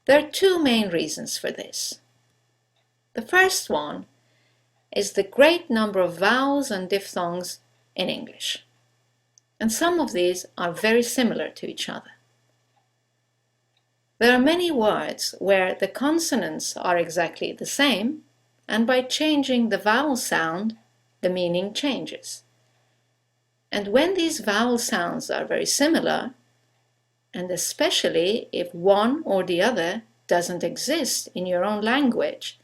There are two main reasons for this. The first one is the great number of vowels and diphthongs in English, and some of these are very similar to each other. There are many words where the consonants are exactly the same, and by changing the vowel sound, the meaning changes. And when these vowel sounds are very similar, and especially if one or the other doesn't exist in your own language,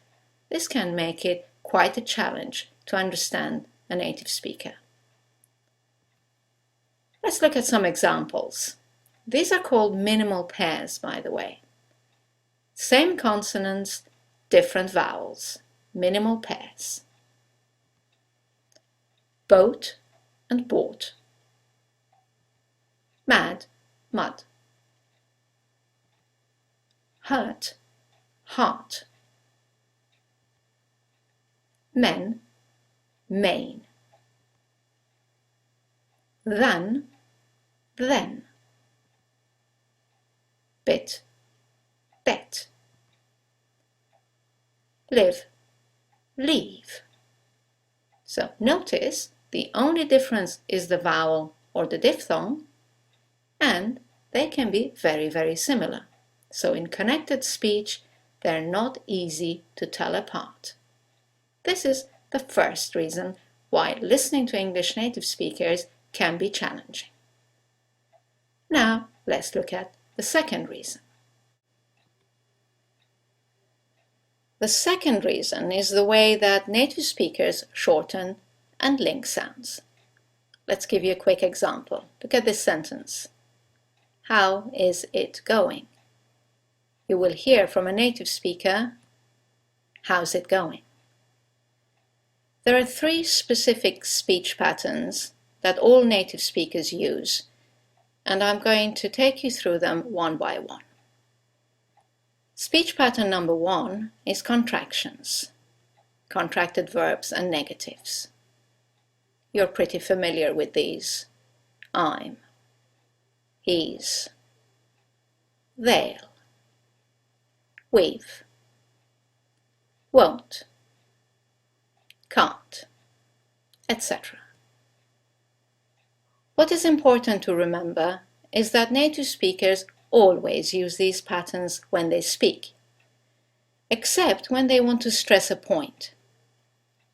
this can make it quite a challenge to understand a native speaker. Let's look at some examples. These are called minimal pairs, by the way. Same consonants, different vowels. Minimal pairs. Boat and bought. Mad, mud. Hurt, heart. Men, main. Than, then. Bit, bet. Live, leave. So notice the only difference is the vowel or the diphthong, and they can be very, very similar. So in connected speech, they're not easy to tell apart. This is the first reason why listening to English native speakers can be challenging. Now, let's look at the second reason. The second reason is the way that native speakers shorten and link sounds. Let's give you a quick example. Look at this sentence. How is it going? You will hear from a native speaker, how's it going? There are three specific speech patterns that all native speakers use, and I'm going to take you through them one by one. Speech pattern number one is contractions, contracted verbs and negatives. You're pretty familiar with these. I'm, he's, they'll, we've, won't, can't, etc. What is important to remember is that native speakers always use these patterns when they speak, except when they want to stress a point.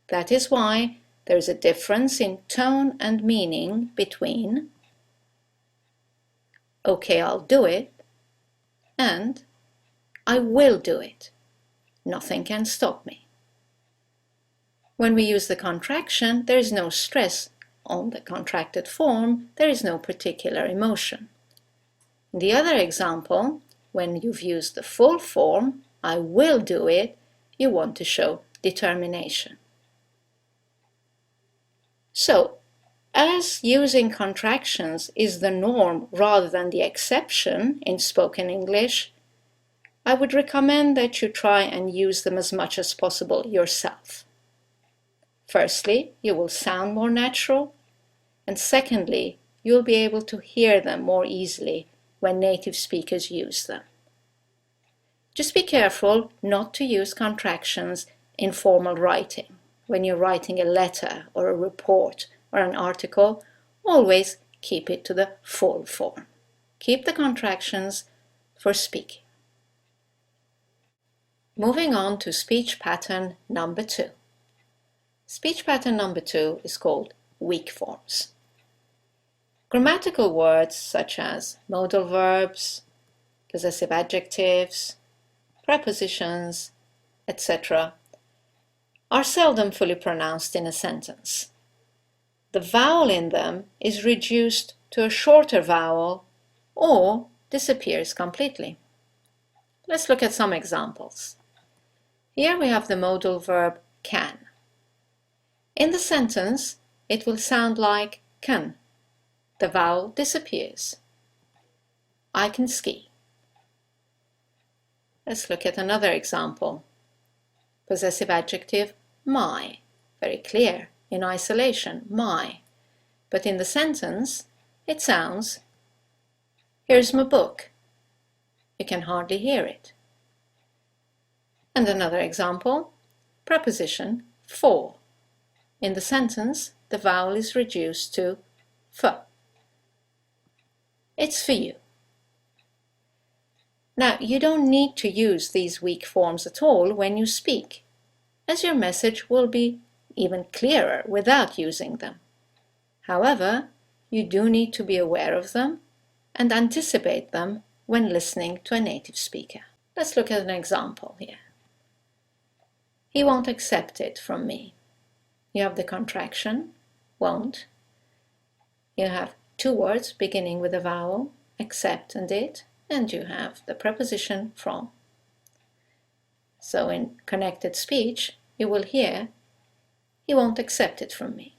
That is why there is a difference in tone and meaning between "Okay, I'll do it" and "I will do it. Nothing can stop me." When we use the contraction, there is no stress on the contracted form, there is no particular emotion. In the other example, when you've used the full form, "I will do it," you want to show determination. So, as using contractions is the norm rather than the exception in spoken English, I would recommend that you try and use them as much as possible yourself. Firstly, you will sound more natural, and secondly, you'll be able to hear them more easily when native speakers use them. Just be careful not to use contractions in formal writing. When you're writing a letter or a report or an article, always keep it to the full form. Keep the contractions for speaking. Moving on to speech pattern number two. Speech pattern number two is called weak forms. Grammatical words such as modal verbs, possessive adjectives, prepositions, etc. are seldom fully pronounced in a sentence. The vowel in them is reduced to a shorter vowel or disappears completely. Let's look at some examples. Here we have the modal verb can. In the sentence, it will sound like can. The vowel disappears. I can ski. Let's look at another example. Possessive adjective my. Very clear in isolation, my. But in the sentence, it sounds, here's my book. You can hardly hear it. And another example, preposition for. In the sentence, the vowel is reduced to f. It's for you. Now, you don't need to use these weak forms at all when you speak, as your message will be even clearer without using them. However, you do need to be aware of them and anticipate them when listening to a native speaker. Let's look at an example here. He won't accept it from me. You have the contraction, won't. You have two words beginning with a vowel, accept and it, and you have the preposition from. So in connected speech, you will hear, he won't accept it from me.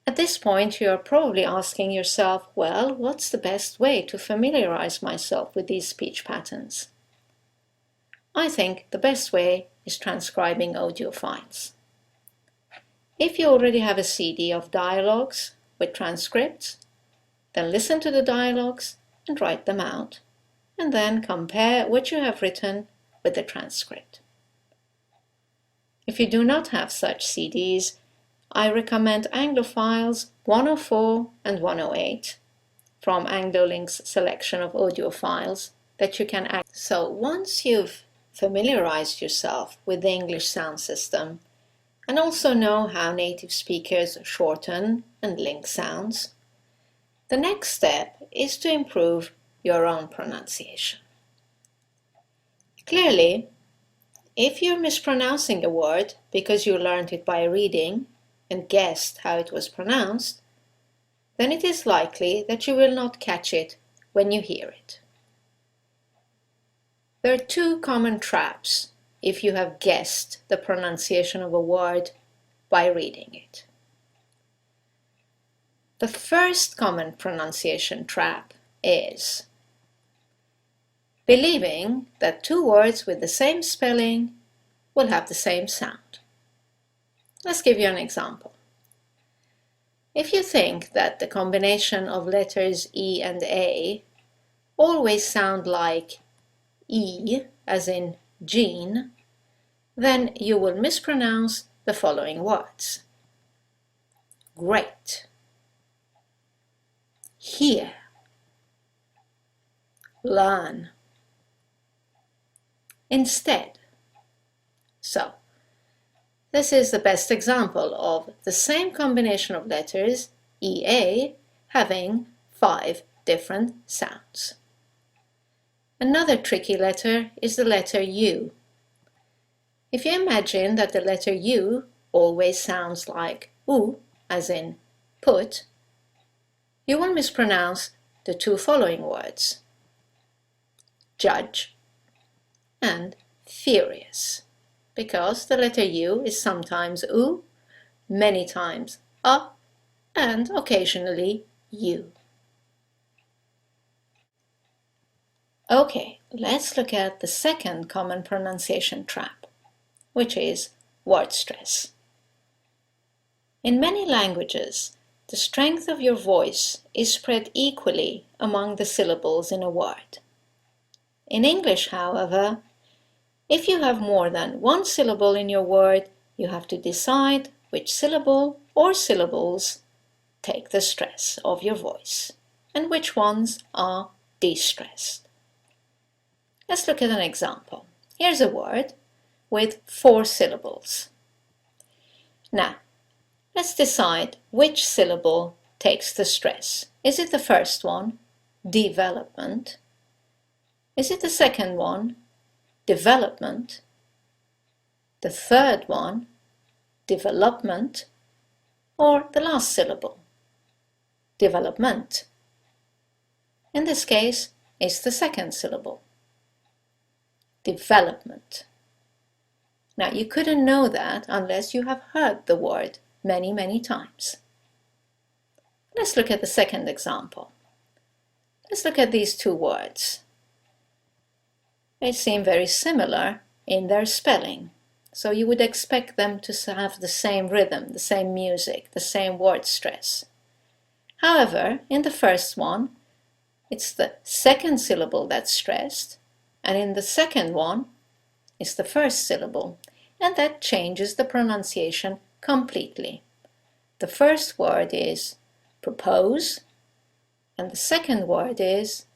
At this point, you are probably asking yourself, well, what's the best way to familiarize myself with these speech patterns? I think the best way is transcribing audio files. If you already have a CD of dialogues with transcripts, then listen to the dialogues and write them out, and then compare what you have written with the transcript. If you do not have such CDs, I recommend Anglophiles 104 and 108 from AngloLink's selection of audio files that you can access. So once you've familiarized yourself with the English sound system and also know how native speakers shorten and link sounds, the next step is to improve your own pronunciation. Clearly, if you're mispronouncing a word because you learned it by reading and guessed how it was pronounced, then it is likely that you will not catch it when you hear it. There are two common traps if you have guessed the pronunciation of a word by reading it. The first common pronunciation trap is believing that two words with the same spelling will have the same sound. Let's give you an example. If you think that the combination of letters E and A always sound like E, as in Jean, then you will mispronounce the following words. Great, hear, learn, instead. So, this is the best example of the same combination of letters, EA, having 5 different sounds. Another tricky letter is the letter U. If you imagine that the letter U always sounds like U, as in put, you will mispronounce the two following words, judge and furious, because the letter U is sometimes U, many times A, and occasionally U. Okay, let's look at the second common pronunciation trap, which is word stress. In many languages, the strength of your voice is spread equally among the syllables in a word. In English, however, if you have more than one syllable in your word, you have to decide which syllable or syllables take the stress of your voice and which ones are de-stressed. Let's look at an example. Here's a word with 4 syllables. Now, let's decide which syllable takes the stress. Is it the first one, development? Is it the second one, development? The third one, development? Or the last syllable, development? In this case, it's the second syllable, development. Now, you couldn't know that unless you have heard the word many, many times. Let's look at the second example. Let's look at these two words. They seem very similar in their spelling, so you would expect them to have the same rhythm, the same music, the same word stress. However, in the first one, it's the second syllable that's stressed, and in the second one is the first syllable, and that changes the pronunciation completely. The first word is propose, and the second word is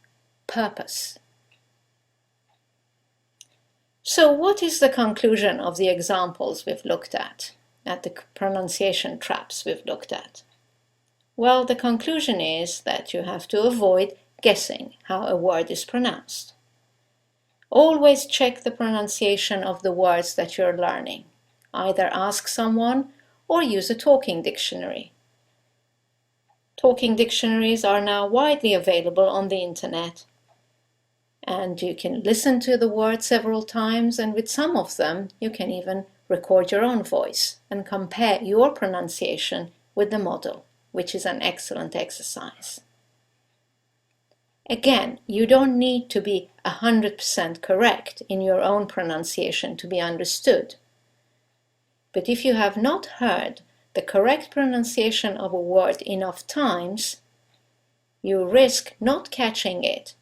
purpose. So what is the conclusion of the examples we've looked at the pronunciation traps we've looked at? Well, the conclusion is that you have to avoid guessing how a word is pronounced. Always check the pronunciation of the words that you're learning. Either ask someone or use a talking dictionary. Talking dictionaries are now widely available on the internet, and you can listen to the word several times, and with some of them you can even record your own voice and compare your pronunciation with the model, which is an excellent exercise. Again, you don't need to be 100% correct in your own pronunciation to be understood. But if you have not heard the correct pronunciation of a word enough times, you risk not catching it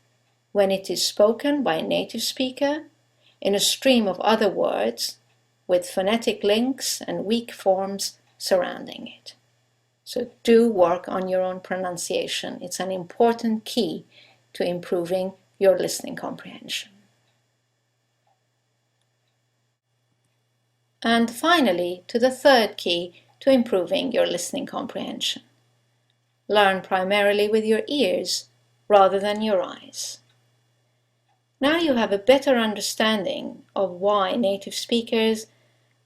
when it is spoken by a native speaker in a stream of other words with phonetic links and weak forms surrounding it. So do work on your own pronunciation. It's an important key to improving your listening comprehension. And finally, to the third key to improving your listening comprehension. Learn primarily with your ears rather than your eyes. Now you have a better understanding of why native speakers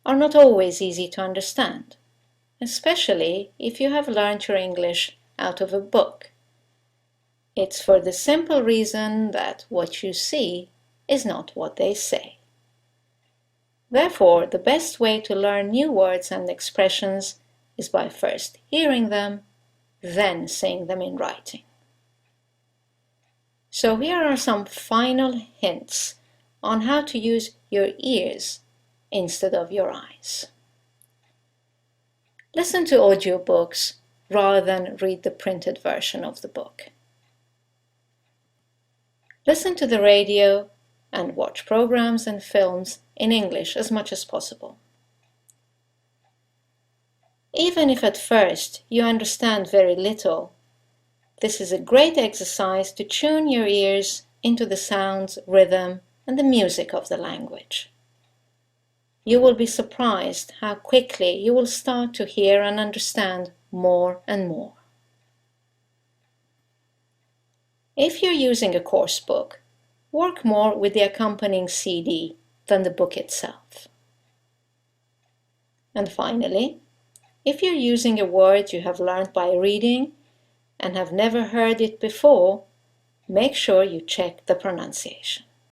are not always easy to understand, especially if you have learned your English out of a book. It's for the simple reason that what you see is not what they say. Therefore, the best way to learn new words and expressions is by first hearing them, then saying them in writing. So here are some final hints on how to use your ears instead of your eyes. Listen to audiobooks rather than read the printed version of the book. Listen to the radio and watch programs and films in English as much as possible. Even if at first you understand very little, this is a great exercise to tune your ears into the sounds, rhythm, and the music of the language. You will be surprised how quickly you will start to hear and understand more and more. If you're using a course book, work more with the accompanying CD than the book itself. And finally, if you're using a word you have learned by reading and have never heard it before, make sure you check the pronunciation.